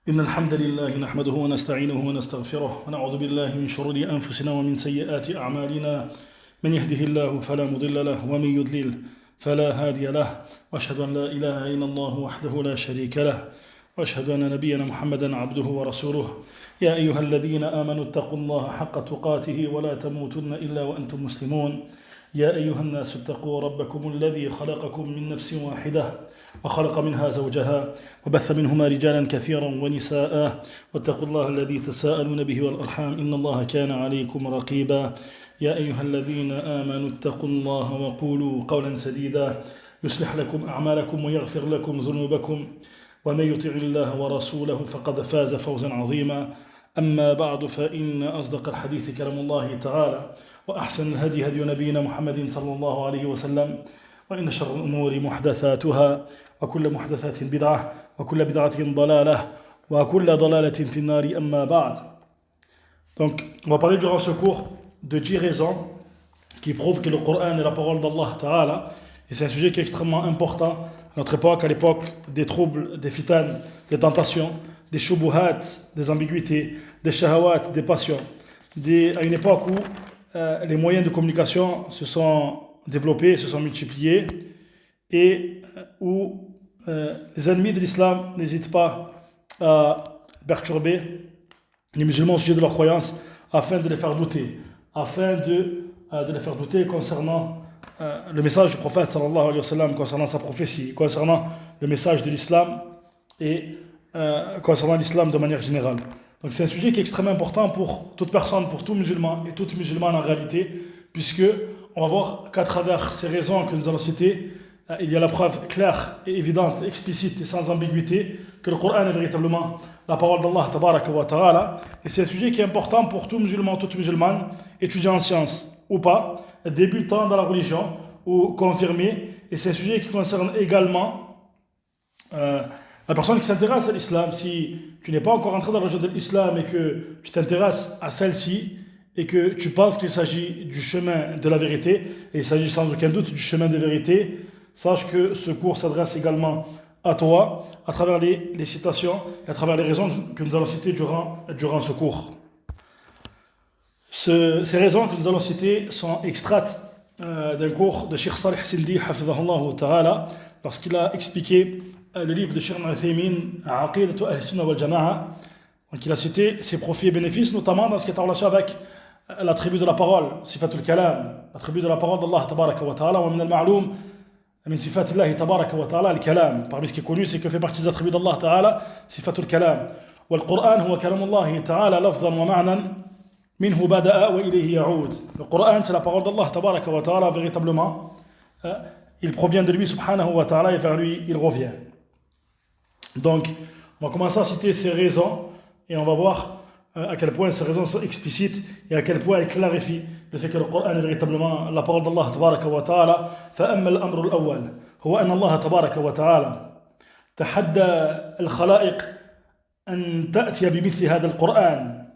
إن الحمد لله نحمده ونستعينه ونستغفره ونعوذ بالله من شرور أنفسنا ومن سيئات أعمالنا من يهده الله فلا مضل له ومن يضلل فلا هادي له وأشهد أن لا إله إلا الله وحده لا شريك له وأشهد أن نبينا محمدا عبده ورسوله يا أيها الذين آمنوا اتقوا الله حق تقاته ولا تموتن إلا وأنتم مسلمون يا أيها الناس اتقوا ربكم الذي خلقكم من نفس واحدة وخلق منها زوجها وبث منهما رجالا كثيرا ونساء واتقوا الله الذي تساءلون به والأرحام إن الله كان عليكم رقيبا يا أيها الذين آمنوا اتقوا الله وقولوا قولا سديدا يصلح لكم أعمالكم ويغفر لكم ذنوبكم ومن يطع الله ورسوله فقد فاز فوزا عظيما أما بعد فإن أصدق الحديث كلام الله تعالى وأحسن الهدي هدي نبينا محمد صلى الله عليه وسلم وإن شر الأمور محدثاتها وكل محدثات بدعة وكل بدعة ضلالة وكل ضلالة في النار أما بعد. Donc, on va parler durant ce cours de 10 raisons qui prouvent que le Coran est la parole d'Allah Ta'ala. Et c'est un sujet qui est extrêmement important à notre époque, à l'époque des troubles, des fitans, des tentations, des shubuhat, des ambiguïtés, des shahawat, des passions. À une époque où les moyens de communication se sont développés, se sont multipliés et où les ennemis de l'islam n'hésitent pas à perturber les musulmans au sujet de leurs croyances afin de les faire douter, les faire douter concernant le message du prophète sallallahu alayhi wa sallam, concernant sa prophétie, concernant le message de l'islam et concernant l'islam de manière générale. Donc c'est un sujet qui est extrêmement important pour toute personne, pour tout musulman et toute musulmane en réalité, puisque on va voir qu'à travers ces raisons que nous allons citer, il y a la preuve claire et évidente, explicite et sans ambiguïté que le Coran est véritablement la parole d'Allah tabaraka wa ta'ala. Et c'est un sujet qui est important pour tout musulman, toute musulmane, étudiant en sciences ou pas, débutant dans la religion ou confirmé. Et c'est un sujet qui concerne également la personne qui s'intéresse à l'islam. Si tu n'es pas encore entré dans la religion de l'islam et que tu t'intéresses à celle-ci et que tu penses qu'il s'agit du chemin de la vérité, et il s'agit sans aucun doute du chemin de vérité, sache que ce cours s'adresse également à toi, à travers les citations et à travers les raisons que nous allons citer durant ce cours. Ces raisons que nous allons citer sont extraites d'un cours de Cheikh Salih Sindi, hafidhahullah ta'ala, lorsqu'il a expliqué le livre de Cheikh Al-Uthaymin, Aqidatu Ahl-Sunnah wal Jama'a. Donc il a cité ses profits et bénéfices, notamment dans ce qui est en relation avec l'attribut de la parole, sifatul kalam, l'attribut de la parole d'Allah tabaraka wa ta'ala, wa min al-ma'loum min sifatillahi tabaraka wa ta'ala al-kalam. Parmi ce qui est connu, c'est que fait partie des attributs d'Allah ta'ala, sifatul kalam. Wa al-Qur'an huwa kalamullahi ta'ala lafzan wa ma'nan minhu bada'a wa ilayhi ya'ud. Le Qur'an, c'est la parole d'Allah tabaraka wa ta'ala véritablement. Il provient de lui subhanahu wa ta'ala et vers lui il revient. Donc, on va commencer à citer ces raisons et on va voir à quel point ces raisons sont explicites et à quel point elles clarifient le fait que le Coran est véritablement la parole d'Allah tabaraka wa ta'ala. فأما الأمر الأول هو أن الله تبارك وتعالى تحدى الخلائق أن تأتي بمثل هذا القرآن.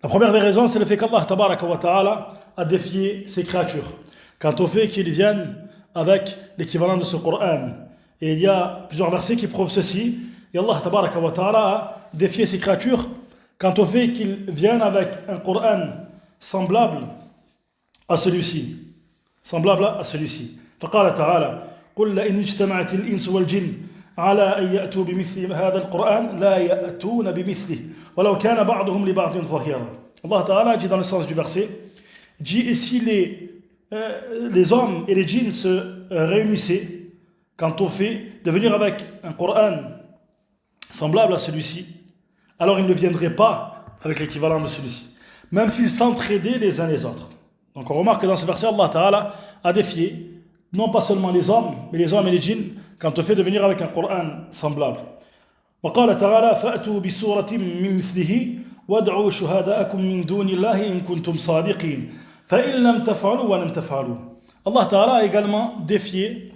La première des raisons, c'est le fait qu'Allah tabaraka wa ta'ala a défié ses créatures quant au fait qu'ils viennent avec l'équivalent de ce Coran. Et il y a plusieurs versets qui prouvent ceci. Et Allah tabaraka wa ta'ala a défié ses créatures quant au fait qu'ils viennent avec un Coran semblable à celui-ci. فقال تعالى قل لئن اجتمعت الإنس والجن على أن يأتوا بمثل هذا القرآن لا يأتون بمثله ولو كان بعضهم لبعض ظهيرا. Allah ta'ala dit dans le sens du verset, dit et si les hommes et les djinns se réunissaient quant au fait de venir avec un Coran semblable à celui-ci, alors ils ne viendraient pas avec l'équivalent de celui-ci, même s'ils s'entraidaient les uns les autres. Donc on remarque que dans ce verset, Allah Ta'ala a défié non pas seulement les hommes, mais les hommes et les djinns quant au fait de venir avec un Coran semblable. وقال تعالى فأتوا بسورة من مثله وادعوا شهداءكم من دون الله إن كنتم صادقين فإن لم تفعلوا ولن تفعلوا. Allah Ta'ala a également défié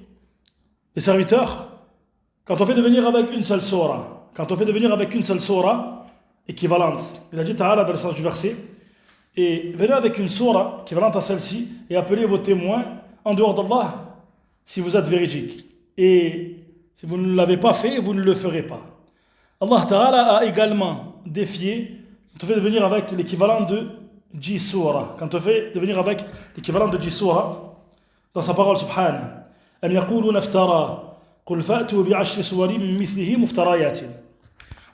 les serviteurs quand on fait de venir avec une seule surah, équivalente. Il a dit Ta'ala dans le sens du verset, et venez avec une surah équivalente à celle-ci et appelez vos témoins en dehors d'Allah si vous êtes véridiques. Et si vous ne l'avez pas fait, vous ne le ferez pas. Allah Ta'ala a également défié, quand on fait de venir avec l'équivalent de 10 surah, quand on fait de venir avec l'équivalent de 10 surah, dans sa parole subhanahu, أم يقولون افترى قل فأتوا بعشر سور من مثله مفتريات.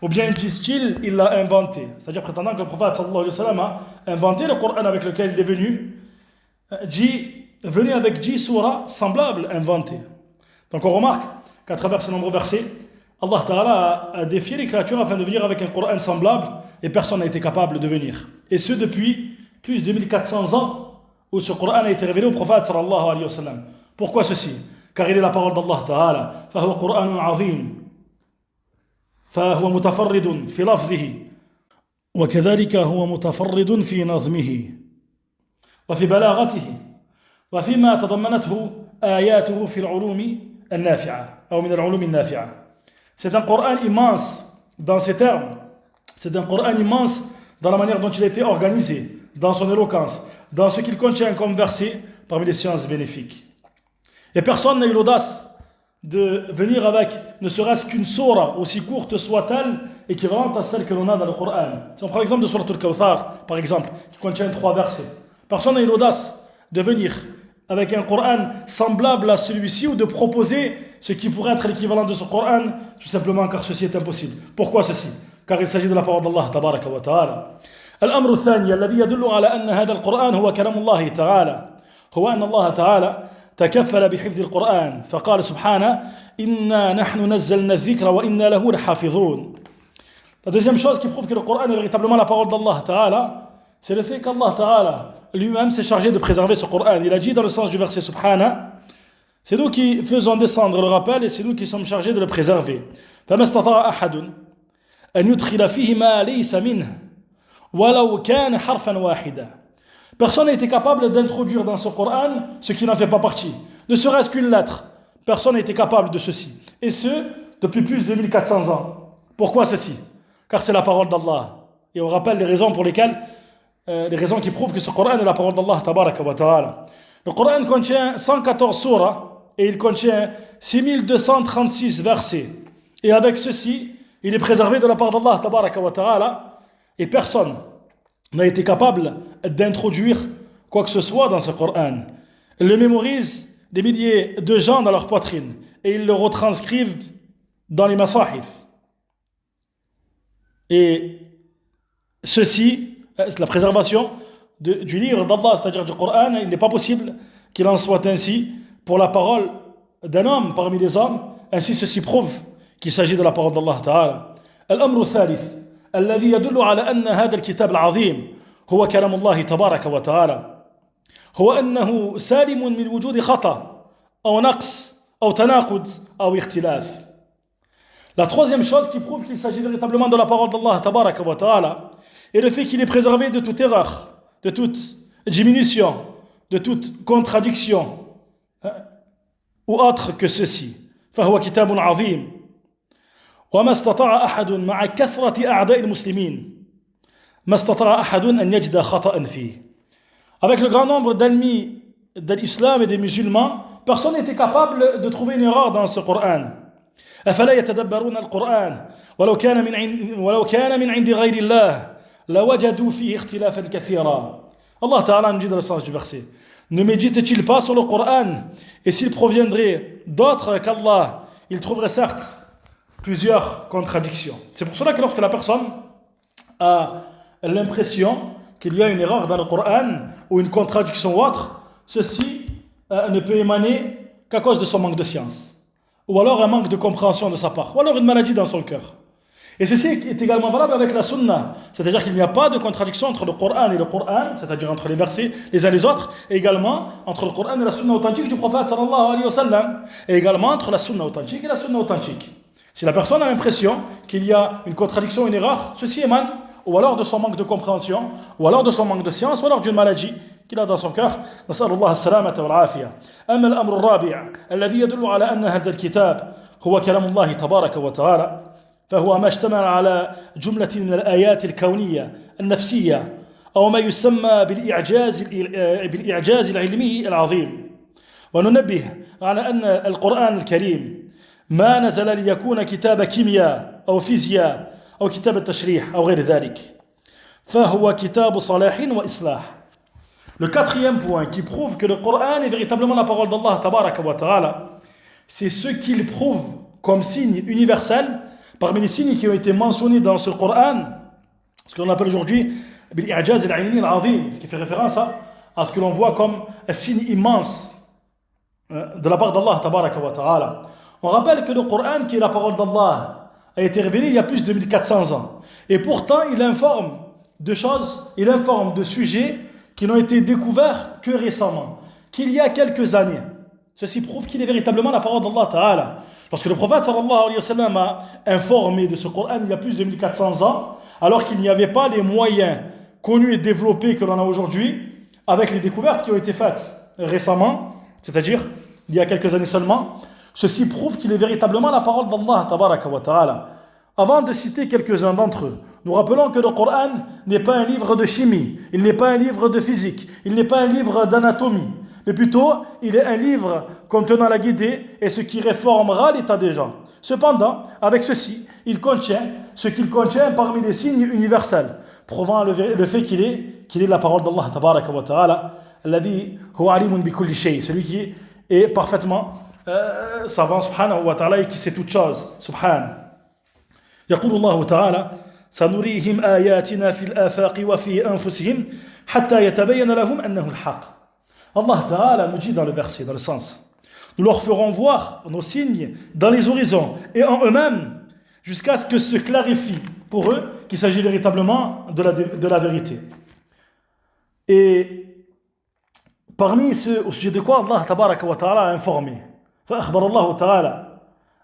Ou bien disent-ils, il l'a inventé. C'est-à-dire prétendant que le prophète sallallahu alayhi wa sallam a inventé le Coran avec lequel il est venu, dit, venu avec 10 surahs semblables, inventés. Donc on remarque qu'à travers ces nombreux versets, Allah Ta'ala a défié les créatures afin de venir avec un Coran semblable et personne n'a été capable de venir. Et ce depuis plus de 1400 ans où ce Coran a été révélé au prophète sallallahu alayhi wa sallam. Pourquoi ceci? Car il est la parole d'Allah Ta'ala. فهو قرآن عظيم فهو متفرد في لفظه وكذلك هو متفرد في نظمه وفي بلاغته وفيما تضمنته آياته في العلوم النافعة أو من العلوم النافعة. C'est un Coran immense dans ses termes, c'est un Coran immense dans la manière dont il a été organisé, dans son éloquence, dans ce qu'il contient comme verset parmi les sciences bénéfiques. Et personne n'a eu l'audace de venir avec ne serait-ce qu'une sourate, aussi courte soit-elle, équivalente à celle que l'on a dans le Coran. Si on prend l'exemple de Surat al-Kawthar, par exemple, qui contient 3 versets, personne n'a eu l'audace de venir avec un Coran semblable à celui-ci ou de proposer ce qui pourrait être l'équivalent de ce Coran, tout simplement car ceci est impossible. Pourquoi ceci? Car il s'agit de la parole d'Allah tabaraka wa ta'ala. الأمر الثاني الذي يدل على أن هذا القرآن هو كلام الله تعالى هو أن الله تعالى تكفل بحفظ القرآن فقال سبحانه إنا نحن نزلنا الذكر وإنا له لحافظون. La deuxième chose qui prouve que le Coran est véritablement la parole d'Allah Ta'ala, c'est le fait qu'Allah Ta'ala lui-même s'est chargé de préserver ce Coran. Il a dit dans le sens du verset Subhana, c'est nous qui faisons descendre le rappel et c'est nous qui sommes chargés de le préserver. فما استطاع أحد أن يدخل فيه ما ليس منه ولو كان حرفا واحدا. Personne n'a été capable d'introduire dans ce Coran ce qui n'en fait pas partie. Ne serait-ce qu'une lettre. Personne n'a été capable de ceci. Et ce, depuis plus de 1400 ans. Pourquoi ceci? Car c'est la parole d'Allah. Et on rappelle les raisons pour lesquelles, les raisons qui prouvent que ce Coran est la parole d'Allah tabaraka wa ta'ala. Le Coran contient 114 surahs et il contient 6236 versets. Et avec ceci, il est préservé de la part d'Allah tabaraka wa ta'ala. Et personne n'a été capable d'introduire quoi que ce soit dans ce Coran. Ils le mémorisent des milliers de gens dans leur poitrine et ils le retranscrivent dans les masahif. Et ceci, la préservation du livre d'Allah, c'est-à-dire du Coran, il n'est pas possible qu'il en soit ainsi pour la parole d'un homme parmi les hommes. Ainsi, ceci prouve qu'il s'agit de la parole d'Allah Ta'ala. الأمر الثالث الذي يدل على أن هذا الكتاب العظيم هو كلام الله تبارك وتعالى هو أنه سالم من وجود خطأ أو نقص أو تناقض أو اختلاف. La troisième chose qui prouve qu'il s'agit véritablement de la parole d'Allah tabaraka wa ta'ala est le fait qu'il est préservé de toute erreur, de toute diminution, de toute contradiction ou autre que ceci. فهو كتاب عظيم وما استطاع أحد مع كثرة أعداء المسلمين ما استطاع أحد أن يجد خطأ فيه. Avec le grand nombre d'ennemis de l'islam et des musulmans, personne n'était capable de trouver une erreur dans ce Coran. أفلا يتدبرون القرآن ولو كان من عند غير الله لوجدوا فيه اختلافا كثيرا. Allah Ta'ala nous dit dans le sens du verset, ne médite-t-il pas sur le Coran et s'il proviendrait d'autres qu'Allah, il trouverait certes plusieurs contradictions. C'est pour cela que lorsque la personne a l'impression qu'il y a une erreur dans le Coran ou une contradiction ou autre, ceci ne peut émaner qu'à cause de son manque de science, ou alors un manque de compréhension de sa part, ou alors une maladie dans son cœur. Et ceci est également valable avec la sunna, c'est-à-dire qu'il n'y a pas de contradiction entre le Coran et le Coran, c'est-à-dire entre les versets les uns les autres, et également entre le Coran et la sunna authentique du prophète sallallahu alayhi wa sallam, et également entre la sunna authentique et la sunna authentique. Si la personne a l'impression qu'il y a une contradiction, une erreur, ceci émane ou alors de son manque de compréhension, ou alors de son manque de science, ou alors d'une maladie qu'il a dans son cœur. نسأل الله السلامة والعافية. أما الأمر الرابع الذي يدل على أن هذا الكتاب هو كلام الله تبارك وتعالى فهو ما اشتمل على جملة من الآيات الكونية النفسية أو ما يسمى بالإعجاز العلمي العظيم. وننبه على أن القرآن الكريم ما نزل ليكون كتاب كيمياء أو فيزياء أو كتاب التشريح أو غير ذلك فهو كتاب صلاح وإصلاح. Le quatrième point qui prouve que le Coran est véritablement la parole d'Allah tabaraka wa ta'ala, c'est ce qu'il prouve comme signe universel parmi les signes qui ont été mentionnés dans ce Coran, ce qu'on appelle aujourd'hui bil-i'jaz al-'ilmi al-'azim, ce qui fait référence à ce que l'on voit comme un signe immense de la part d'Allah tabaraka wa ta'ala. On rappelle que le Coran, qui est la parole d'Allah, a été révélé il y a plus de 1400 ans. Et pourtant, il informe de choses, il informe de sujets qui n'ont été découverts que récemment, qu'il y a quelques années. Ceci prouve qu'il est véritablement la parole d'Allah Ta'ala. Lorsque le prophète sallallahu alayhi wa sallam a informé de ce Coran il y a plus de 1400 ans, alors qu'il n'y avait pas les moyens connus et développés que l'on a aujourd'hui, avec les découvertes qui ont été faites récemment, c'est-à-dire il y a quelques années seulement, ceci prouve qu'il est véritablement la parole d'Allah Tabaraka wa Ta'ala. Avant de citer quelques-uns d'entre eux, nous rappelons que le Coran n'est pas un livre de chimie, il n'est pas un livre de physique, il n'est pas un livre d'anatomie, mais plutôt il est un livre contenant la guidée et ce qui réformera l'état des gens. Cependant, avec ceci, il contient ce qu'il contient parmi les signes universels, prouvant le fait qu'il est la parole d'Allah Tabaraka wa Ta'ala, alladhi huwa alimun bi kulli shay, celui qui est parfaitement savant subhanahu wa ta'ala et qui sait toutes choses, subhanahu. يقول الله تعالى سنريهم آياتنا في الآفاق وفي أنفسهم حتى يتبين لهم أنه الحق. Allah Ta'ala nous dit dans le verset, dans le sens, nous leur ferons voir nos signes dans les horizons et en eux-mêmes jusqu'à ce que se clarifie pour eux qu'il s'agit véritablement de la vérité. Et parmi ceux au sujet de quoi Allah Tabaraka wa Ta'ala a informé, فأخبر الله تعالى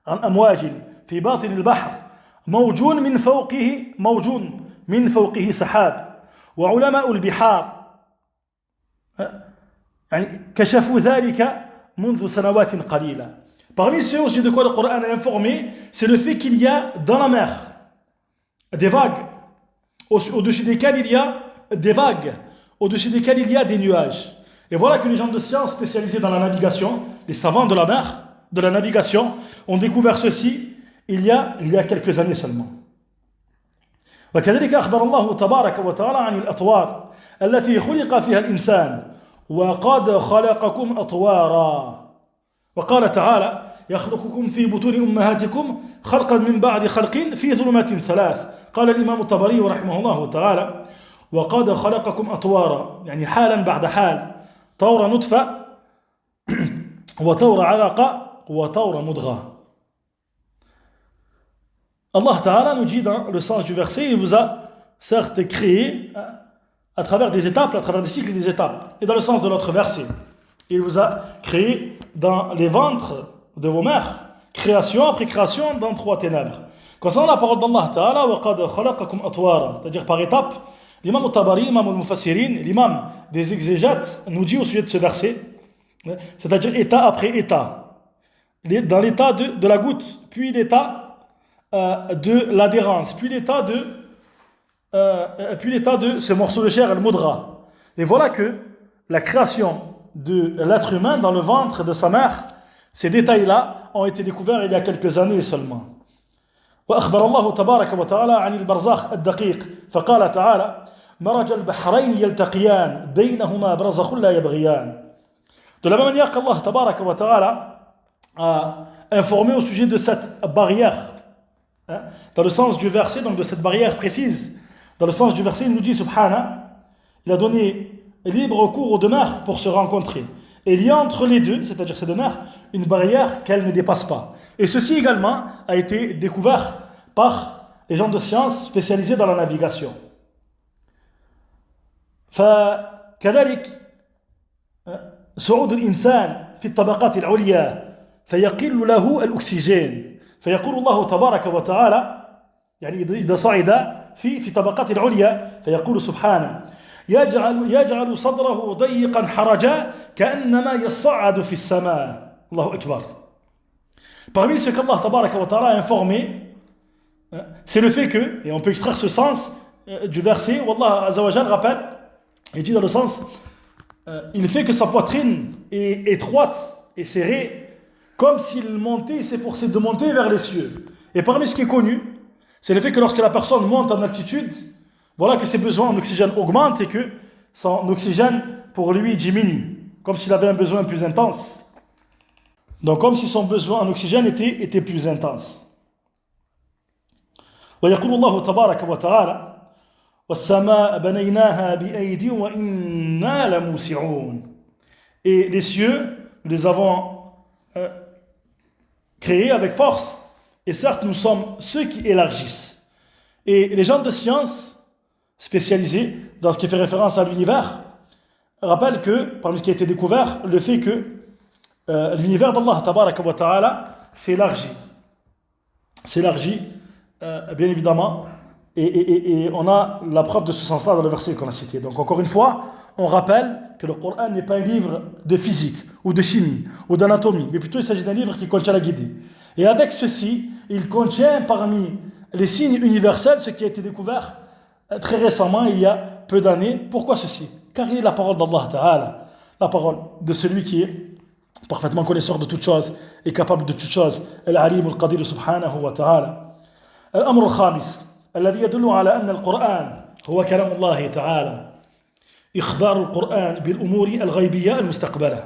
عن أمواج في باطن البحر موج من فوقه سحاب وعلماء البحار يعني كشفوا ذلك منذ سنوات قليلة. Parmi ceux au sujet de quoi le Coran a informé, c'est le fait qu'il y a dans la mer des vagues, au-dessus desquelles il y a des vagues, au-dessus desquelles il y a des nuages. Et voilà que les gens de science spécialisés dans la navigation, les savants de la mer, de la navigation, ont découvert ceci il y a quelques années seulement. وكذلك أخبر الله تبارك وتعالى عن الأطوار التي خلق فيها الإنسان وقد خلقكم أطوارا وقال تعالى يخلقكم في بطون أمهاتكم خلقا من بعد خلق في ظلمات ثلاث. قال الإمام الطبري رحمه الله تعالى وقد خلقكم أطوارا يعني حالا بعد حال طور نطفة وطور علقة وطور مضغة. Allah Ta'ala nous dit dans le sens du verset, il vous a certes créé à travers des étapes, à travers des cycles et des étapes. Et dans le sens de l'autre verset, il vous a créé dans les ventres de vos mères, création après création dans 3 ténèbres. Concernant la parole d'Allah Ta'ala, وَقَدْ خَلَقَكُمْ أَطْوَارًا, c'est-à-dire par étapes, l'imam al-Tabari, l'imam al-Mufassirin, l'imam des exégètes, nous dit au sujet de ce verset, c'est-à-dire état après état, dans l'état de la goutte, puis l'état de l'adhérence, puis l'état de ce morceau de chair, al-mudra. Et voilà que la création de l'être humain dans le ventre de sa mère, ces détails-là ont été découverts il y a quelques années seulement. وأخبر الله تبارك وتعالى عن البرزخ الدقيق فقال تعالى مرج البحرين يلتقيان بينهما برزخ لا يبغيان. De la même manière qu'Allah تبارك وتعالى a informé au sujet de cette barrière, dans le sens du verset, donc de cette barrière précise, dans le sens du verset, il nous dit subhana, il a donné libre cours aux deux mers pour se rencontrer. Et il y a entre les deux, c'est-à-dire ces deux mers, une barrière qu'elles ne dépassent pas. Et ceci également a été découvert par les gens de science spécialisés dans la navigation. فكذلك صعود الإنسان في الطبقات العليا فيقل له الأكسجين فيقول الله تبارك وتعالى يعني إذا صعد في طبقات العليا فيقول سبحانه يجعل صدره ضيقا حرجا كأنما يصعد في السماء. الله أكبر. Parmi ce qu'Allah tabaraka wa ta'ala a informé, c'est le fait que, et on peut extraire ce sens du verset où Allah azza wa jal rappelle, il dit dans le sens, il fait que sa poitrine est étroite et serrée, comme s'il montait, il s'efforçait de monter vers les cieux. Et parmi ce qui est connu, C'est le fait que lorsque la personne monte en altitude, voilà que ses besoins en oxygène augmentent et que son oxygène pour lui diminue, comme s'il avait un besoin plus intense. Donc comme si son besoin en oxygène était plus intense. ويقول الله تبارك وتعالى والسماء بنيناها بأيد وإنا لموسعون. Et les cieux, nous les avons créés avec force, et certes nous sommes ceux qui élargissent. Et les gens de science spécialisés dans ce qui fait référence à l'univers rappellent que parmi ce qui a été découvert, le fait que l'univers d'Allah tabaraka wa ta'ala s'élargit, bien évidemment, et on a la preuve de ce sens-là dans le verset qu'on a cité. Donc encore une fois, on rappelle que le Coran n'est pas un livre de physique ou de chimie ou d'anatomie, mais plutôt il s'agit d'un livre qui contient la guidée. Et avec ceci, il contient parmi les signes universels ce qui a été découvert très récemment, il y a peu d'années. Pourquoi ceci? Car il est la parole d'Allah Ta'ala, la parole de celui qui est parfaitement connaisseur de toutes choses et capable de toutes choses, Al-Alim Al-Qadir subhanahu wa ta'ala. الأمر الخامس الذي يدل على أن القرآن هو كلام الله تعالى إخبار القرآن بالأمور الغيبية المستقبلة.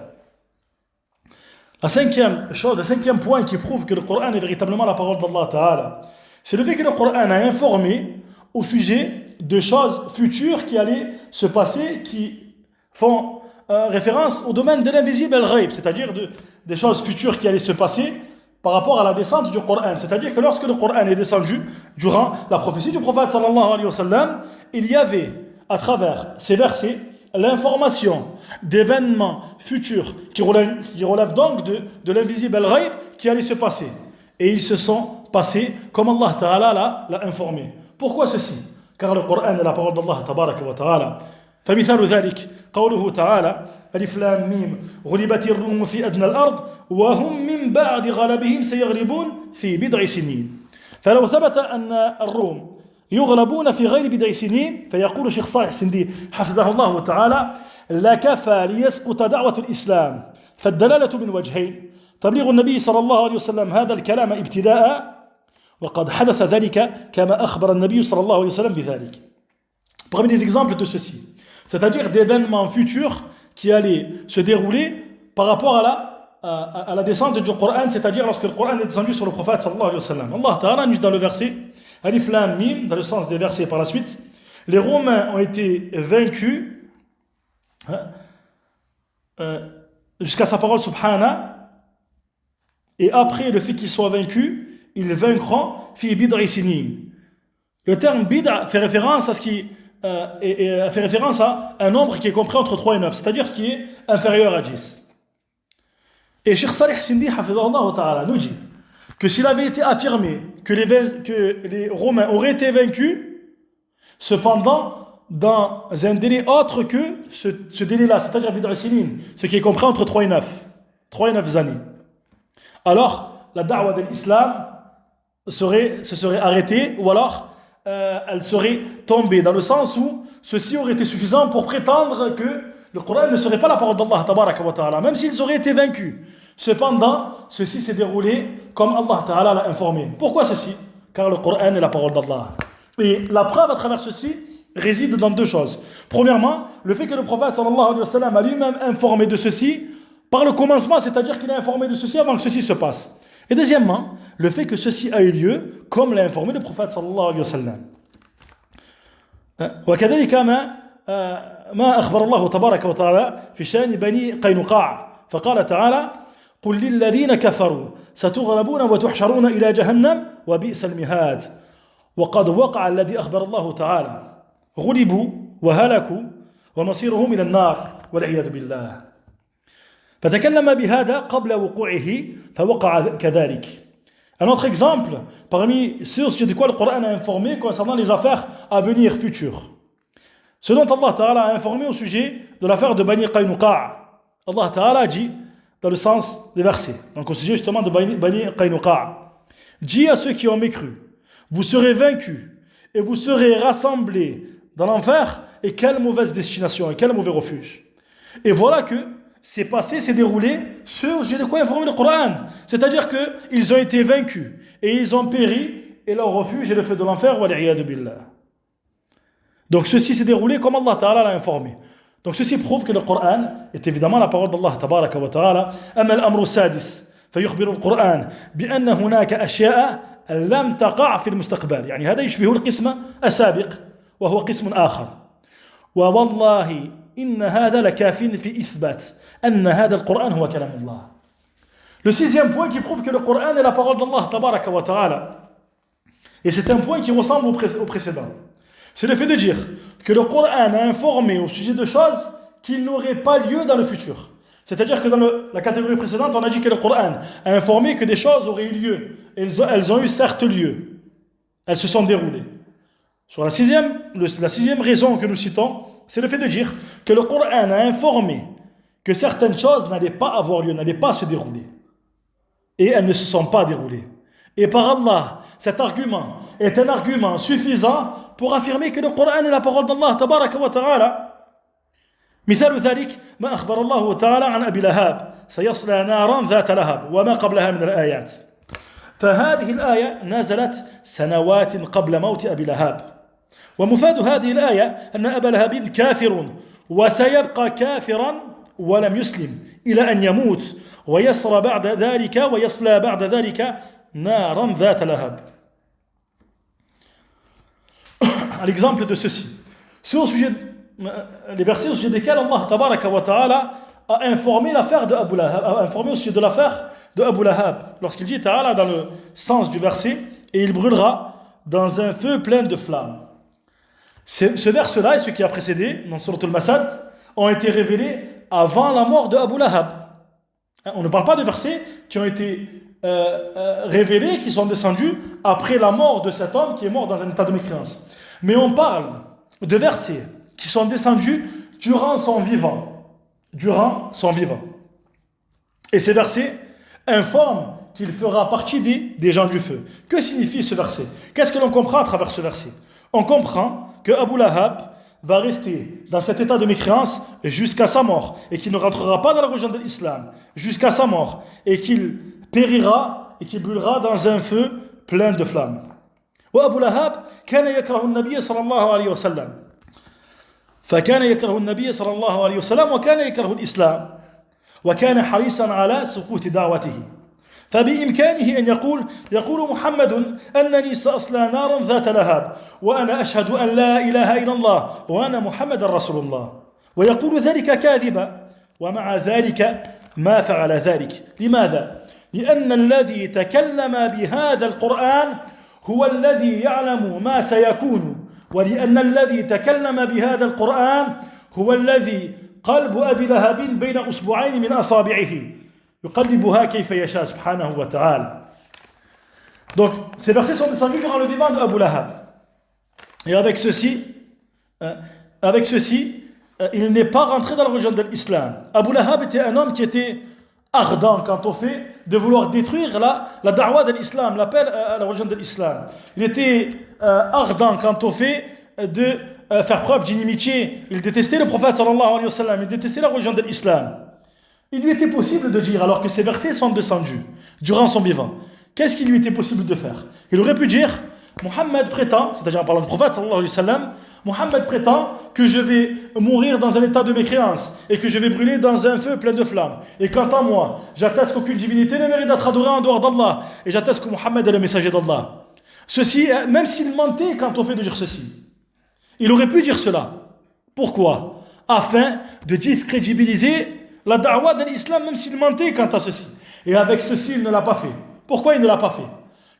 La cinquième chose, le cinquième point qui prouve que le Coran est véritablement la parole d'Allah Ta'ala, c'est le fait que le Coran a informé au sujet de choses futures qui allaient se passer, qui font référence au domaine de l'invisible al-ghaib, c'est-à-dire des choses futures qui allaient se passer par rapport à la descente du Coran. C'est-à-dire que lorsque le Coran est descendu durant la prophétie du prophète sallallahu alayhi wa sallam, il y avait à travers ces versets l'information d'événements futurs qui relèvent donc de l'invisible al-ghaib qui allaient se passer. Et ils se sont passés comme Allah Ta'ala l'a informé. Pourquoi ceci? Car le Coran est la parole d'Allah Tabaraka wa Ta'ala. فمثال ذلك قوله تعالى ألف لام ميم غلبت الروم في أدنى الأرض وهم من بعد غلبهم سيغلبون في بضع سنين. فلو ثبت أن الروم يغلبون في غير بضع سنين فيقول الشيخ صالح السندي حفظه الله تعالى لكفى ليسقط دعوة الإسلام. فالدلالة من وجهين: تبليغ النبي صلى الله عليه وسلم هذا الكلام ابتداء وقد حدث ذلك كما أخبر النبي صلى الله عليه وسلم بذلك. Parmi les exemples de ceci, c'est-à-dire d'événements futurs qui allaient se dérouler par rapport à la descente du Coran, c'est-à-dire lorsque le Coran est descendu sur le prophète sallallahu alayhi wa sallam. Allah Ta'ala nous dit dans le verset Alif Lam Mim, dans le sens des versets par la suite, les Romains ont été vaincus jusqu'à sa parole subhana, et après le fait qu'ils soient vaincus, ils vaincront fi bid'i sinin. Le terme bid'a fait référence à ce qui fait référence à un nombre qui est compris entre 3 et 9, c'est-à-dire ce qui est inférieur à 10. Et Cheikh Salih Sindi hafidhahullah ta'ala nous dit que s'il avait été affirmé que les Romains auraient été vaincus, cependant dans un délai autre que ce délai-là, c'est-à-dire bid'a sinin, ce qui est compris entre 3 et 9 années, alors la da'wa de l'islam se serait arrêtée, ou alors elle serait tombée, dans le sens où ceci aurait été suffisant pour prétendre que le Coran ne serait pas la parole d'Allah tabaraka wa ta'ala, même s'ils auraient été vaincus. Cependant, ceci s'est déroulé comme Allah Ta'ala l'a informé. Pourquoi ceci? Car le Coran est la parole d'Allah. Et la preuve à travers ceci réside dans deux choses. Premièrement, le fait que le prophète sallallahu alayhi wa sallam a lui-même informé de ceci par le commencement, c'est-à-dire qu'il a informé de ceci avant que ceci se passe. Et deuxièmement, le fait que ceci a eu lieu comme l'a informé le prophète sallallahu alayhi wa sallam. وكذلك ما أخبر الله تبارك وتعالى في شأن بني قينقاع فقال تعالى قل للذين كفروا ستغلبون وتحشرون إلى جهنم وبئس المهاد وقد وقع الذي أخبر الله تعالى غلبوا وهلكوا ومصيرهم إلى النار والعياذ بالله فتكلم بهذا قبل وقوعه فوقع كذلك. Un autre exemple, parmi ceux de quoi le Coran a informé concernant les affaires à venir futures. Ce dont Allah Ta'ala a informé au sujet de l'affaire de Bani Qaynuqa'. Allah Ta'ala a dit, dans le sens des versets, donc au sujet justement de Bani Qaynuqa', dis à ceux qui ont mécru, vous serez vaincus et vous serez rassemblés dans l'enfer, et quelle mauvaise destination et quel mauvais refuge. Et voilà que s'est déroulé ce au sujet de quoi informer le Coran, c'est-à-dire qu'ils ont été vaincus et ils ont péri et leur refuge est le feu de l'enfer. Wal'iyadu billah. Donc ceci s'est déroulé comme Allah Ta'ala l'a informé. Donc ceci prouve que le Coran est évidemment la parole d'Allah Tabaraka wa Ta'ala. أما الأمر السادس فيخبر القرآن بأن هناك أشياء لم تقع في المستقبل. يعني هذا يشبه القسم السابق وهو قسم آخر. ووالله إن هذا لكاف في إثبات أن هذا القرآن هو كلام الله. Le sixième point qui prouve que le Coran est la parole d'Allah Tabaraka wa Ta'ala. Et c'est un point qui ressemble au précédent. C'est le fait de dire que le Coran a informé au sujet de choses qui n'auraient pas lieu dans le futur. C'est-à-dire que dans la catégorie précédente, on a dit que le Coran a informé que des choses auraient eu lieu. Elles ont eu certes lieu. Elles se sont déroulées. Sur la sixième raison que nous citons, c'est le fait de dire que le Coran a informé que certaines choses n'allaient pas avoir lieu, n'allaient pas se dérouler. Et elles ne se sont pas déroulées. Et par Allah, cet argument est un argument suffisant pour affirmer que le Coran est la parole d'Allah tabaraka wa ta'ala. مثال ذلك ما أخبر الله تعالى عن أبي لهاب سيصلى نارا ذات لهب وما قبلها من الآيات. فهذه الآية نزلت سنوات قبل موت أبي لهاب. ومفاد هذه الآية أن أبا لهب كافر وسيبقى كافرا ولم يسلم إلى أن يموت ويصلى بعد ذلك نارا ذات لهب. L'exemple de ceci, c'est au sujet, les versets au sujet desquels Allah Tabaraka wa Ta'ala a informé l'affaire de Abu Lahab, a informé au sujet de l'affaire de Abu Lahab, lorsqu'il dit Ta'ala dans le sens du verset, et il brûlera dans un feu plein de flammes. Ce verset-là et ce qui a précédé, dans Surat al-Masad, ont été révélés avant la mort de Abu Lahab. On ne parle pas de versets qui ont été révélés, qui sont descendus après la mort de cet homme qui est mort dans un état de mécréance. Mais on parle de versets qui sont descendus durant son vivant. Durant son vivant. Et ces versets informent qu'il fera partie des gens du feu. Que signifie ce verset? Qu'est-ce que l'on comprend à travers ce verset? On comprend que Abu Lahab va rester dans cet état de mécréance jusqu'à sa mort et qu'il ne rentrera pas dans la religion de l'islam jusqu'à sa mort et qu'il périra et qu'il brûlera dans un feu plein de flammes. وأبو لهاب كان يكره النبي صلى الله عليه وسلم فكان يكره النبي صلى الله عليه وسلم وكان يكره الإسلام وكان حريصا على سقوط دعوته فبإمكانه أن يقول محمد أنني سأصلى نارا ذات لهب وأنا أشهد أن لا إله إلا الله وأنا محمد رسول الله ويقول ذلك كاذبا ومع ذلك ما فعل ذلك. لماذا؟ لأن الذي تكلم بهذا القرآن هو الذي يعلم ما سيكون ولأن الذي تكلم بهذا القرآن هو الذي قلب أبي لهب بين أصبعين من أصابعه يقلبها كيف يشاء سبحانه وتعالى. Donc ces versets sont descendus durant le vivant de Abu Lahab. Et avec ceci, il n'est pas rentré dans la religion de l'islam. Abu Lahab était un homme qui était ardent quant au fait de vouloir détruire la da'wa de l'islam, l'appel à la religion de l'islam. Il était ardent quant au fait de faire preuve d'inimitié. Il détestait le prophète sallallahu alayhi wa sallam, il détestait la religion de l'islam. Il lui était possible de dire, alors que ces versets sont descendus durant son vivant, qu'est-ce qu'il lui était possible de faire? Il aurait pu dire, Mohammed prétend, c'est-à-dire en parlant du prophète sallallahu alayhi wa sallam, Mohammed prétend que je vais mourir dans un état de mécréance et que je vais brûler dans un feu plein de flammes. Et quant à moi, j'atteste qu'aucune divinité ne mérite d'être adorée en dehors d'Allah. Et j'atteste que Mohammed est le messager d'Allah. Ceci, même s'il mentait quant au fait de dire ceci, il aurait pu dire cela. Pourquoi? Afin de discrédibiliser la da'wa de l'islam, même s'il mentait quant à ceci. Et avec ceci, il ne l'a pas fait. Pourquoi il ne l'a pas fait?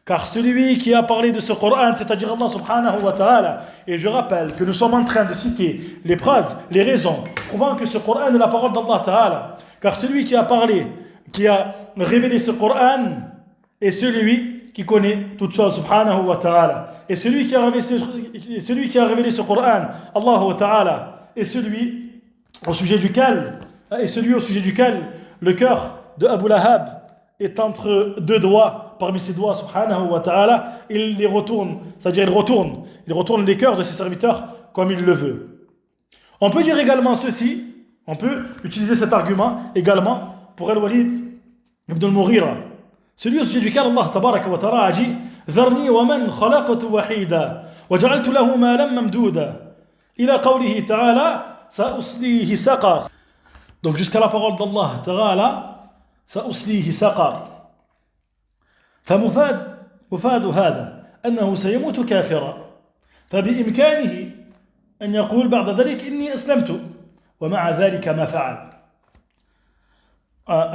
Car celui qui a parlé de ce Coran, c'est-à-dire Allah subhanahu wa ta'ala, et je rappelle que nous sommes en train de citer les preuves, les raisons, prouvant que ce Coran est la parole d'Allah ta'ala, car celui qui a parlé, qui a révélé ce Coran, est celui qui connaît toutes choses subhanahu wa ta'ala. Et celui qui a révélé ce Coran, Allah ta'ala, est celui au sujet duquel le cœur de Abu Lahab est entre deux doigts, parmi ses doigts, subhanahu wa ta'ala, il les retourne, c'est-à-dire il retourne les cœurs de ses serviteurs comme il le veut. On peut dire également ceci, on peut utiliser cet argument également pour Al-Walid ibn al-Mughira, celui au sujet duquel Allah tabaraka wa ta'ala a dit ذرني ومن خلقت وحيدا وجعلت له مالا ممدودا إلى قوله تعالى سأصليه سقر. Donc jusqu'à la parole d'Allah Ta'ala سأصليه سقر. فمفاد هذا أنه سيموت كافرا فبإمكانه أن يقول بعد ذلك إني أسلمت ومع ذلك ما فعل.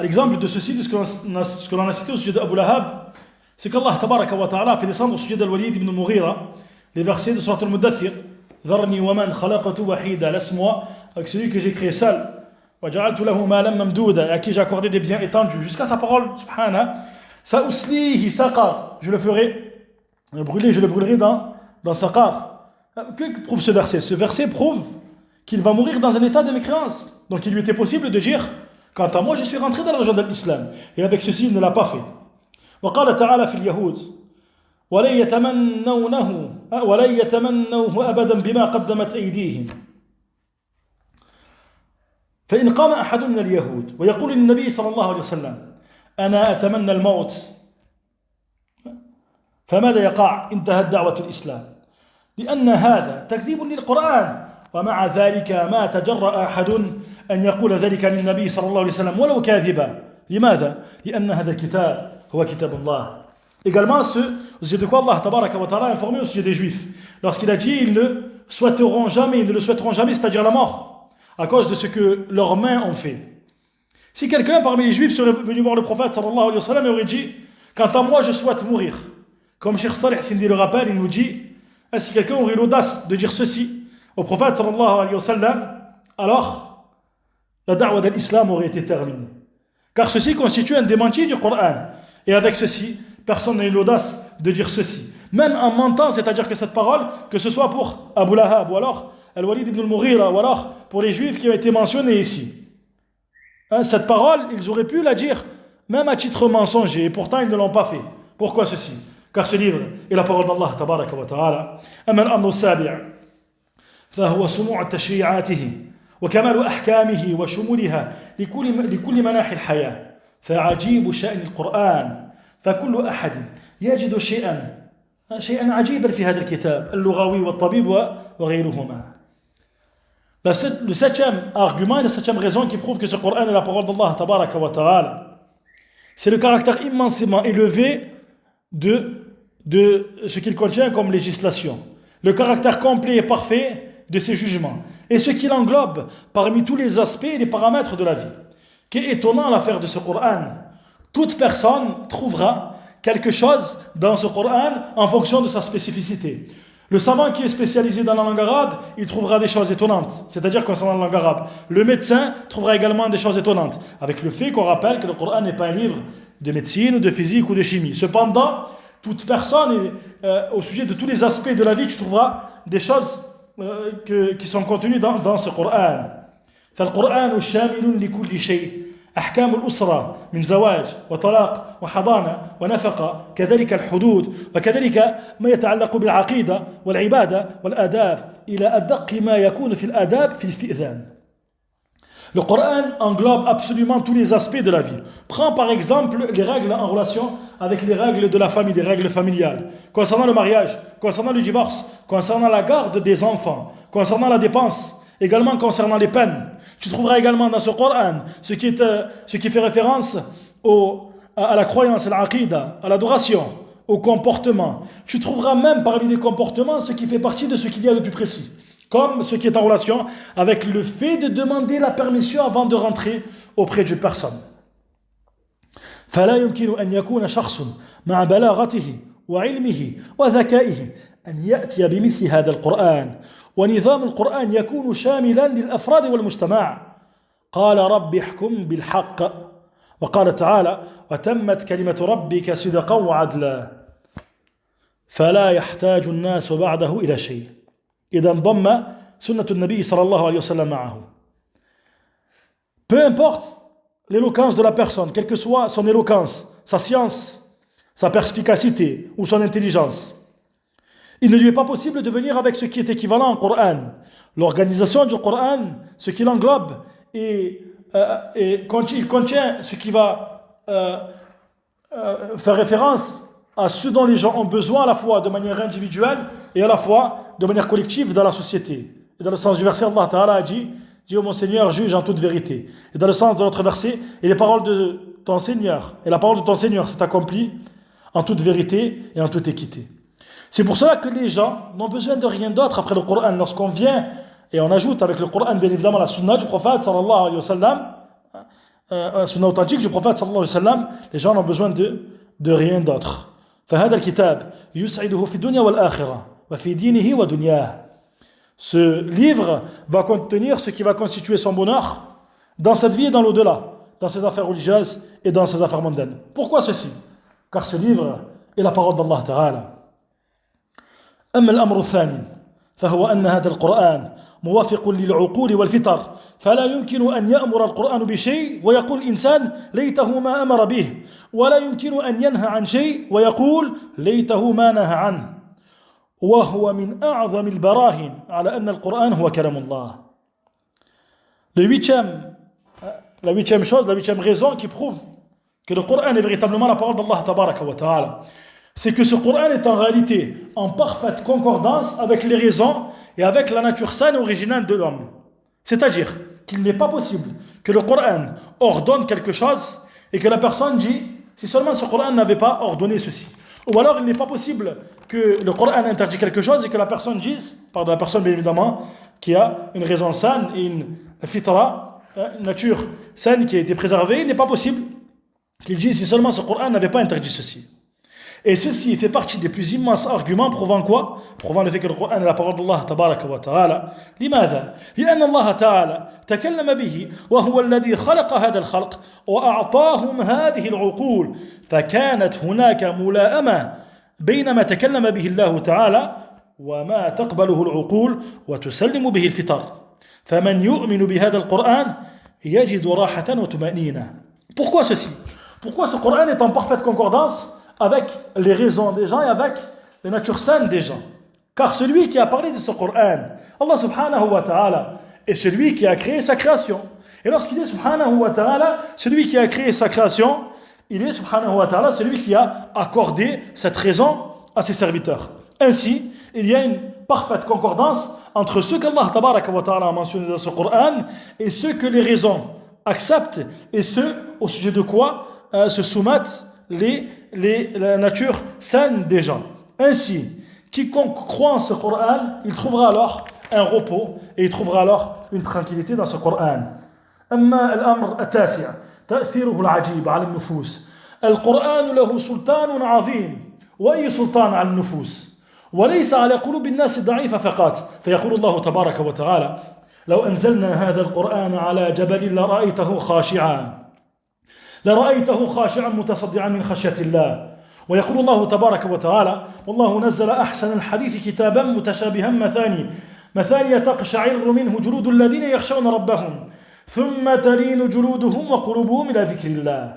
L'exemple de ceci, de ce que l'on a cité au sujet d'Abu Lahab, c'est qu'Allah Tabaraka wa Ta'ala fait descendre au sujet d'Al-Walid ibn Mughira les versets de Surat Al-Muddathir. Dharni wa man khalaqatu wahida, laisse-moi avec celui que j'ai créé seul. Wa ja'altu lahu malan mamdouda, à qui j'ai accordé des biens étendus. Jusqu'à sa parole, subhana, sa uslihi saqar, je le brûlerai dans saqar. Que prouve ce verset? Ce verset prouve qu'il va mourir dans un état de mécréance. Donc il lui était possible de dire, quant à moi je suis rentré dans la religion de l'islam. Et avec ceci il ne l'a pas fait. وقال تعالى في اليهود ولن يتمنوه أبدا بما قدمت أيديهم. فإن قام أحد من اليهود ويقول للنبي صلى الله عليه وسلم أنا أتمنى الموت فماذا يقع؟ انتهت دعوة الإسلام، لأن هذا تكذيب للقرآن، ومع ذلك ما تجرأ أحد أن يقول ذلك للنبي صلى الله عليه وسلم ولو كاذبا. لماذا؟ لأن هذا الكتاب هو كتاب الله. Également, au sujet de quoi Allah Tabaraka wa Ta'ala a informé au sujet des Juifs, lorsqu'il a dit ils ne souhaiteront jamais, ils ne le souhaiteront jamais, c'est-à-dire la mort, à cause de ce que leurs mains ont fait. Si quelqu'un parmi les Juifs serait venu voir le prophète sallallahu alayhi wa sallam et aurait dit quant à moi je souhaite mourir, comme Cheikh Salih Sindi le rappelle, il nous dit si quelqu'un aurait l'audace de dire ceci au prophète sallallahu alayhi wa sallam, alors la da'wa de l'islam aurait été terminée, car ceci constitue un démenti du Coran. Et avec ceci, personne n'a eu l'audace de dire ceci. Même en mentant, c'est-à-dire que cette parole, que ce soit pour Abu Lahab, ou alors Al-Walid ibn al-Mughira, ou alors pour les Juifs qui ont été mentionnés ici. Cette parole, ils auraient pu la dire, même à titre mensonger, et pourtant ils ne l'ont pas fait. Pourquoi ceci? Car ce livre est la parole d'Allah, tabaraka wa ta'ala. أما الأمر السابع فهو سموع تشريعاته وكمال أحكامه وشمولها لكل مناحي الحياة. فعجيب شأن القرآن، فكل أحد يجد شيئا عجيبا في هذا الكتاب اللغوي والطبيب وغيرهما. Le septième argument et la septième raison qui prouve que ce Coran est la parole d'Allah tabaraka wa ta'ala, c'est le caractère immensément élevé de ce qu'il contient comme législation, le caractère complet et parfait de ses jugements, et ce qu'il englobe parmi tous les aspects et les paramètres de la vie. Qu'est étonnant l'affaire de ce Coran. Toute personne trouvera quelque chose dans ce Coran en fonction de sa spécificité. Le savant qui est spécialisé dans la langue arabe, il trouvera des choses étonnantes, c'est-à-dire concernant la langue arabe. Le médecin trouvera également des choses étonnantes, avec le fait qu'on rappelle que le Coran n'est pas un livre de médecine, de physique ou de chimie. Cependant, toute personne, au sujet de tous les aspects de la vie, tu trouveras des choses qui sont contenues dans ce Coran. فالقرآن شامل لكل شيء. أحكام الأسرة من زواج وطلاق وحضانة ونفقة، كذلك الحدود، وكذلك ما يتعلق بالعقيدة والعبادة والآداب، إلى أدق ما يكون في الآداب في الاستئذان. Le Coran englobe absolument tous les aspects de la vie. Prends par exemple les règles en relation avec les règles de la famille, les règles familiales, concernant le mariage, concernant le divorce, concernant la garde des enfants, concernant la dépense, également concernant les peines. Tu trouveras également dans ce Coran ce qui fait référence à la croyance, à l'aqida, à l'adoration, au comportement. Tu trouveras même parmi les comportements ce qui fait partie de ce qu'il y a de plus précis, comme ce qui est en relation avec le fait de demander la permission avant de rentrer auprès d'une personne. فلا يمكن أن يكون شخص مع بلاغته وعلمه وذكائه أن يأتي بمثل هذا القرآن. ونظام القرآن يكون شاملا للأفراد والمجتمع. قال رب احكم بالحق، وقال تعالى وتمت كلمة ربك صدقا وعدلا فلا يحتاج الناس بعده إلى شيء. إذا انضم سنة النبي صلى الله عليه وسلم معه. Peu importe l'éloquence de la personne, quelle que soit son éloquence, sa science, sa perspicacité ou son intelligence, il ne lui est pas possible de venir avec ce qui est équivalent au Coran. L'organisation du Coran, ce qu'il englobe, et il contient ce qui va faire référence à ce dont les gens ont besoin à la fois de manière individuelle et à la fois de manière collective dans la société. Et dans le sens du verset, Allah Ta'ala a dit ô mon Seigneur, juge en toute vérité. Et dans le sens de l'autre verset, et les paroles de ton Seigneur, et la parole de ton Seigneur s'est accomplie en toute vérité et en toute équité. C'est pour cela que les gens n'ont besoin de rien d'autre après le Coran. Lorsqu'on vient et on ajoute avec le Coran, bien évidemment, la sunna du prophète, sallallahu alayhi wa sallam, la sunna authentique du prophète, sallallahu alayhi wa sallam, les gens n'ont besoin de rien d'autre. فهذا الكتاب يسعده في الدنيا والآخرة وفي دينه ودنياه. Ce livre va contenir ce qui va constituer son bonheur dans cette vie et dans l'au-delà, dans ses affaires religieuses et dans ses affaires mondaines. Pourquoi ceci? Car ce livre est la parole d'Allah Ta'ala. أما الأمر الثاني فهو أن هذا القرآن موافق للعقول والفطر فلا يمكن أن يأمر القرآن بشيء ويقول الإنسان ليته ما أمر به ولا يمكن أن ينهى عن شيء ويقول ليته ما نهى عنه وهو من أعظم البراهين على أن القرآن هو كلام الله. La huitième raison qui prouve que le Coran est véritablement la parole d'Allah Tabaraka wa Ta'ala, c'est que ce Coran est en réalité en parfaite concordance avec les raisons et avec la nature saine et originale de l'homme. C'est-à-dire qu'il n'est pas possible que le Coran ordonne quelque chose et que la personne dit si seulement ce Coran n'avait pas ordonné ceci. Ou alors il n'est pas possible que le Coran interdit quelque chose et que la personne dise, pardon, la personne bien évidemment, qui a une raison saine et une fitra, une nature saine qui a été préservée, il n'est pas possible qu'il dise si seulement ce Coran n'avait pas interdit ceci. Et ceci fait partie des plus immenses arguments prouvant quoi? Prouvant le fait que le Coran est la parole d'Allah tabaraka wa ta'ala. لماذا؟ لأن الله تعالى تكلم به وهو الذي خلق هذا الخلق وأعطاهم هذه العقول فكانت هناك ملائمة بين ما تكلم به الله تعالى وما تقبله العقول وتسلم به الفطر فمن يؤمن بهذا القرآن يجد راحة وطمأنينة. Pourquoi ceci? Pourquoi ce Coran est en parfaite concordance avec les raisons des gens et avec la nature saine des gens? Car celui qui a parlé de ce Coran, Allah subhanahu wa ta'ala, est celui qui a créé sa création. Et lorsqu'il est subhanahu wa ta'ala, celui qui a créé sa création, il est subhanahu wa ta'ala celui qui a accordé cette raison à ses serviteurs. Ainsi, il y a une parfaite concordance entre ce qu'Allah tabaraka wa ta'ala a mentionné dans ce Coran et ce que les raisons acceptent et ce au sujet de quoi se soumettent la nature saine des gens. Ainsi, quiconque croit en ce Coran, il trouvera alors un repos et il trouvera alors une tranquillité dans ce Coran. أما الأمر التاسع تأثيره العجيب على النفوس. القرآن له سلطان عظيم وأي سلطان على النفوس وليس على قلوب الناس الضعيفة فقط. فيقول الله تبارك وتعالى لو أنزلنا هذا القرآن على جبل لرأيته خاشعا متصدعا من خشية الله. ويقول الله تبارك وتعالى والله نزل أحسن الحديث كتابا متشابها مثانية تقشعر منه جلود الذين يخشون ربهم ثم تلين جلودهم وقلوبهم إلى ذكر الله.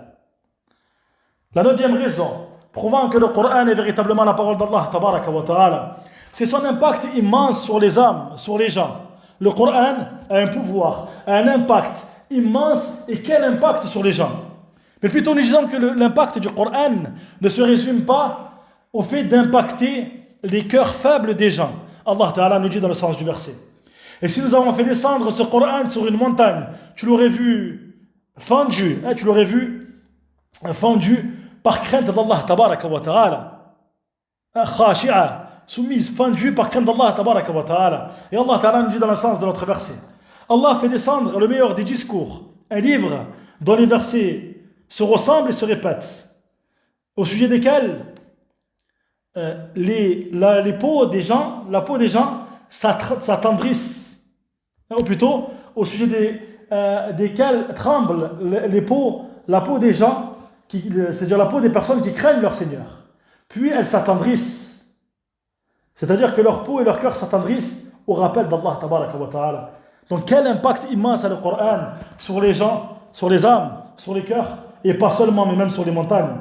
La neuvième raison prouvant que le Coran est véritablement la parole d'Allah tabaraka wa ta'ala, c'est son impact immense sur les âmes, sur les gens. Le Coran a un pouvoir, a un impact immense. Et quel impact sur les gens? Mais plutôt nous disons que l'impact du Coran ne se résume pas au fait d'impacter les cœurs faibles des gens. Allah Ta'ala nous dit dans le sens du verset. Et si nous avons fait descendre ce Coran sur une montagne, tu l'aurais vu fendu, par crainte d'Allah Tabaraka wa Ta'ala. Khashi'a, soumise, fendue par crainte d'Allah Tabaraka wa Ta'ala. Et Allah Ta'ala nous dit dans le sens de notre verset. Allah fait descendre le meilleur des discours, un livre dont les versets se ressemblent et se répètent, au sujet desquels la peau des gens s'attendrissent, ou plutôt au sujet desquels tremble la peau des gens, c'est-à-dire la peau des personnes qui craignent leur Seigneur. Puis elles s'attendrissent, c'est-à-dire que leur peau et leur cœur s'attendrissent au rappel d'Allah Tabaraka wa Ta'ala. Donc quel impact immense a le Coran sur les gens, sur les âmes, sur les cœurs, et pas seulement mais même sur les montagnes.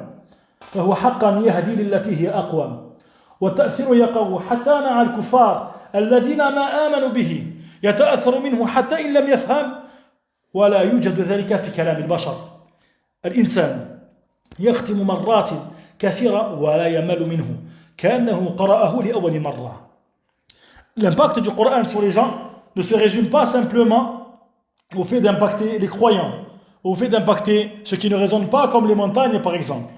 فهو حقا يهدي للتي هي أقوم والتأثير يقع حتى مع الكفار الذين ما آمنوا به يتأثر منه حتى إن لم يفهم ولا يوجد ذلك في كلام البشر. الإنسان يختم مرات كثيرا ولا يمل منه كأنه قرأه لأول مرة. L'impact du Coran sur les gens ne se résume pas simplement au fait d'impacter les croyants, au fait d'impacter ceux qui ne raisonnent pas comme les montagnes par exemple.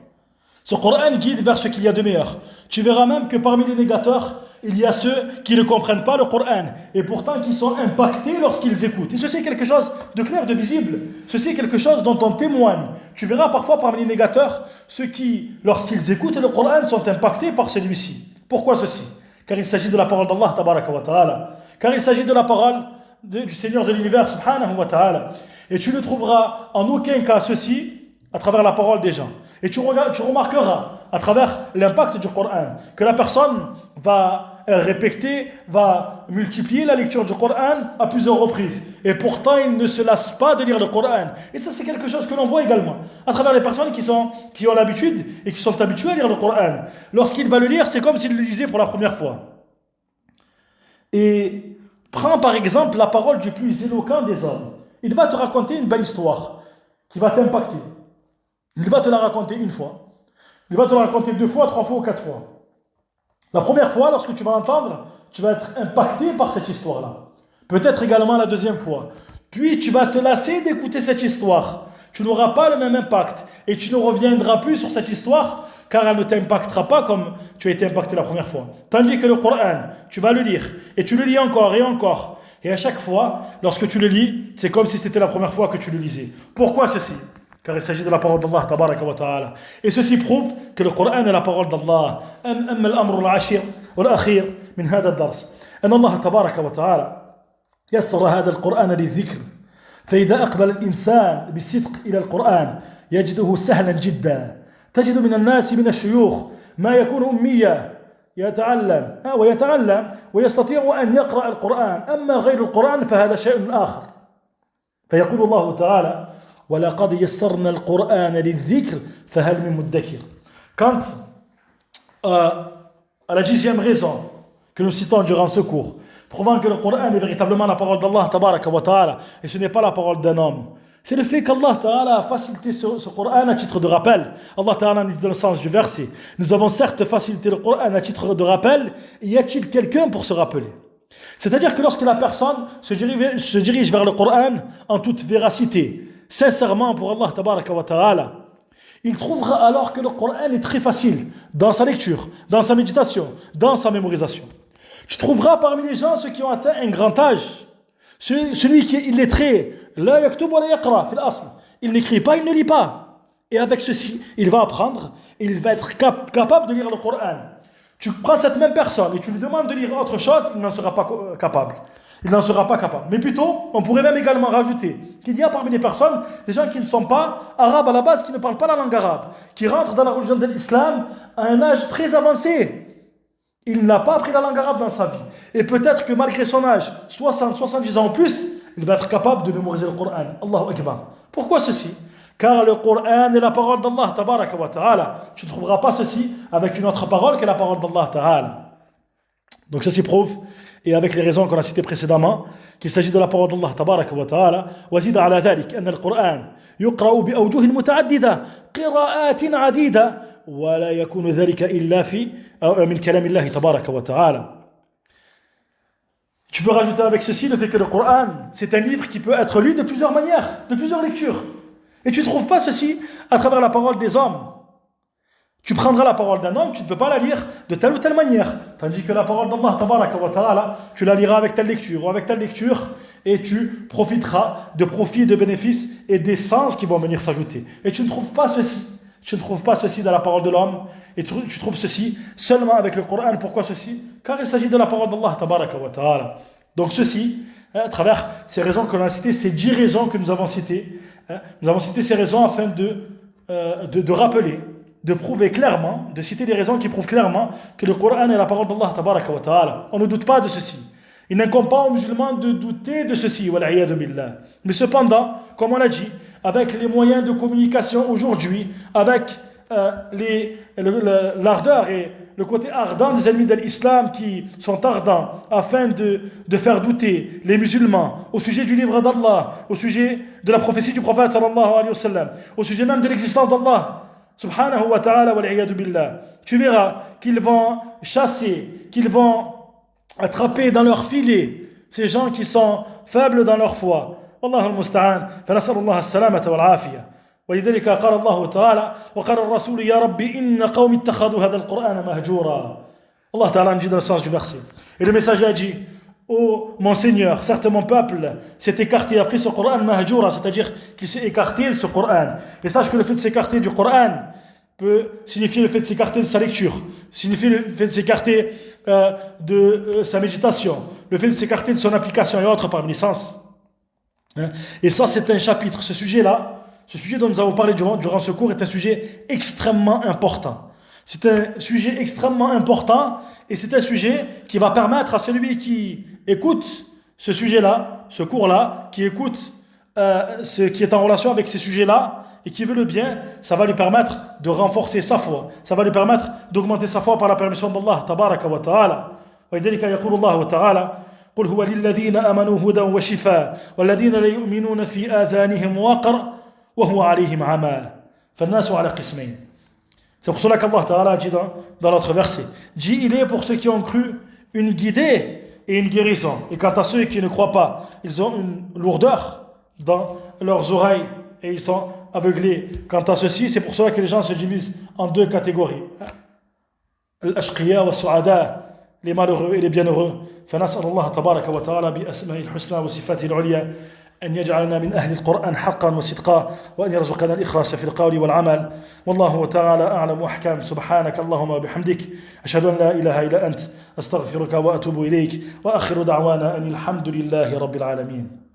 Ce Coran guide vers ce qu'il y a de meilleur. Tu verras même que parmi les négateurs, il y a ceux qui ne comprennent pas le Coran et pourtant qui sont impactés lorsqu'ils écoutent. Et ceci est quelque chose de clair, de visible. Ceci est quelque chose dont on témoigne. Tu verras parfois parmi les négateurs ceux qui, lorsqu'ils écoutent le Coran, sont impactés par celui-ci. Pourquoi ceci? Car il s'agit de la parole d'Allah tabaraka wa ta'ala. Car il s'agit de la parole du Seigneur de l'univers subhanahu wa ta'ala. Et tu ne trouveras en aucun cas ceci à travers la parole des gens. Et tu remarqueras à travers l'impact du Coran que la personne va répéter, va multiplier la lecture du Coran à plusieurs reprises. Et pourtant, il ne se lasse pas de lire le Coran. Et ça, c'est quelque chose que l'on voit également à travers les personnes qui ont l'habitude et qui sont habituées à lire le Coran. Lorsqu'il va le lire, c'est comme s'il le lisait pour la première fois. Et prends par exemple la parole du plus éloquent des hommes. Il va te raconter une belle histoire qui va t'impacter. Il va te la raconter une fois. Il va te la raconter 2 fois, 3 fois ou 4 fois. La première fois, lorsque tu vas l'entendre, tu vas être impacté par cette histoire-là. Peut-être également la deuxième fois. Puis tu vas te lasser d'écouter cette histoire. Tu n'auras pas le même impact. Et tu ne reviendras plus sur cette histoire, car elle ne t'impactera pas comme tu as été impacté la première fois. Tandis que le Coran, tu vas le lire. Et tu le lis encore et encore. Et à chaque fois, lorsque tu le lis, c'est comme si c'était la première fois que tu le lisais. Pourquoi ceci? Car il s'agit de la parole d'Allah tabaraka wa ta'ala. Et ceci prouve que le Coran est la parole d'Allah. أما الأمر العاشر والأخير من هذا الدرس أن الله تبارك وتعالى يسر هذا القرآن للذكر فإذا أقبل الإنسان بالصدق إلى القرآن يجده سهلا جدا تجد من الناس من الشيوخ ما يكون أمية ويتعلم ويستطيع أن يقرأ القرآن أما غير القرآن فهذا شيء آخر فيقول الله تعالى وَلَقَدْ يَسَّرْنَا الْقُرْآنَ لِلذِّكْرِ فَهَلْ مِن مُدَّكِرٍ. Quant à la 10e raison que nous citons durant ce cours, prouvant que le Coran est véritablement la parole d'Allah tabaraka wa ta'ala et ce n'est pas la parole d'un homme, c'est le fait qu'Allah ta'ala a facilité ce Coran à titre de rappel. Allah ta'ala nous dit dans le sens du verset, nous avons certes facilité le Coran à titre de rappel, y a-t-il quelqu'un pour se rappeler? C'est-à-dire que lorsque la personne se dirige vers le Coran en toute véracité, sincèrement pour Allah tabaraka wa ta'ala, il trouvera alors que le Coran est très facile dans sa lecture, dans sa méditation, dans sa mémorisation. Tu trouveras parmi les gens ceux qui ont atteint un grand âge, celui qui est illettré, la yaktub wa la yaqra fil asl, il n'écrit pas, il ne lit pas. Et avec ceci, il va apprendre et il va être capable de lire le Coran. Tu prends cette même personne et tu lui demandes de lire autre chose, il n'en sera pas capable. Il n'en sera pas capable. Mais plutôt, on pourrait même également rajouter qu'il y a parmi les personnes des gens qui ne sont pas arabes à la base, qui ne parlent pas la langue arabe, qui rentrent dans la religion de l'islam à un âge très avancé. Il n'a pas appris la langue arabe dans sa vie. Et peut-être que malgré son âge, 60, 70 ans en plus, il va être capable de mémoriser le Coran. Allahu Akbar. Pourquoi ceci? Car le Coran est la parole d'Allah tabaraka wa ta'ala. Tu ne trouveras pas ceci avec une autre parole que la parole d'Allah ta'ala. Donc ceci prouve, et avec les raisons qu'on a citées précédemment, qu'il s'agit de la parole d'Allah tabaraka wa ta'ala. وزيد على ذلك أن القرآن يقرأ بأوجه متعددة قراءات عديدة ولا يكون ذلك إلا من كلام الله تبارك وتعالى. Tu peux rajouter avec ceci le fait que le Coran, c'est un livre qui peut être lu de plusieurs manières, de plusieurs lectures. Et tu ne trouves pas ceci à travers la parole des hommes. Tu prendras la parole d'un homme, tu ne peux pas la lire de telle ou telle manière. Tandis que la parole d'Allah tabaraka wa ta'ala, tu la liras avec telle lecture ou avec telle lecture et tu profiteras de profits, de bénéfices et d'essences qui vont venir s'ajouter. Et tu ne trouves pas ceci. Tu ne trouves pas ceci dans la parole de l'homme et tu trouves ceci seulement avec le Coran. Pourquoi ceci? Car il s'agit de la parole d'Allah tabaraka wa ta'ala. Donc ceci, à travers ces raisons que l'on a citées, ces 10 raisons que nous avons citées, nous avons cité ces raisons afin de rappeler, de prouver clairement, de citer des raisons qui prouvent clairement que le Coran est la parole d'Allah tabaraka wa ta'ala. On ne doute pas de ceci. Il n'incombe pas aux musulmans de douter de ceci, wal'iyadu billah. Mais cependant, comme on l'a dit, avec les moyens de communication aujourd'hui, avec l'ardeur et le côté ardent des ennemis de l'islam qui sont ardents afin de faire douter les musulmans au sujet du livre d'Allah, au sujet de la prophétie du prophète sallallahu alayhi wa sallam, au sujet même de l'existence d'Allah subhanahu wa ta'ala wal iyadu billah, tu verras qu'ils vont chasser, qu'ils vont attraper dans leur filet ces gens qui sont faibles dans leur foi. والله المستعان فنسأل الله السلامة والعافية ولذلك قال الله تعالى وقال الرسول يا ربي إن قوم اتخذوا هذا القرآن مهجورا. Allah Ta'ala nous dit dans le sens du verset. Et le messager a dit oh mon Seigneur, certes mon peuple s'est écarté, a pris ce Coran mahjoura, c'est-à-dire qu'il s'est écarté de ce Coran. Et sache que le fait de s'écarter du Coran peut signifier le fait de s'écarter de sa lecture, signifier le fait de s'écarter de sa méditation, le fait de s'écarter de son application et autres parmi les sens. Et ça c'est un chapitre, ce sujet-là, ce sujet dont nous avons parlé durant ce cours est un sujet extrêmement important. C'est un sujet extrêmement important et c'est un sujet qui va permettre à celui qui écoute ce sujet-là, ce cours-là, qui écoute ce qui est en relation avec ces sujets-là et qui veut le bien, ça va lui permettre de renforcer sa foi, ça va lui permettre d'augmenter sa foi par la permission d'Allah tabaraka wa ta'ala. وَلِذَلِكَ يَقُولُ اللَّهُ تَعَالَى قُلْ هُوَ لِلَّذِينَ آمَنُوا هُدًى وَشِفَاءٌ وَالَّذِينَ لَا يُؤْمِنُونَ فِي آذَانِهِمْ وَقْرٌ وَهُوَ عَلَيْهِمْ عَمًى فَالنَّاسُ عَلَى قِسْمَيْنِ. C'est pour cela qu'Allah Ta'ala dit dans notre verset, dit il est pour ceux qui ont cru une guidée et une guérison. Et quant à ceux qui ne croient pas, ils ont une lourdeur dans leurs oreilles et ils sont aveuglés. Quant à ceux-ci, c'est pour cela que les gens se divisent en deux catégories. Al-ashqiya wa su'ada, les malheureux et les bienheureux. فنسأل الله تبارك وتعالى بأسمائه الحسنى وصفاته العليا أن يجعلنا من أهل القرآن حقا وصدقا وأن يرزقنا الإخلاص في القول والعمل والله تعالى أعلم وأحكم. سبحانك اللهم وبحمدك أشهد أن لا إله إلا أنت أستغفرك وأتوب إليك وآخر دعوانا أن الحمد لله رب العالمين.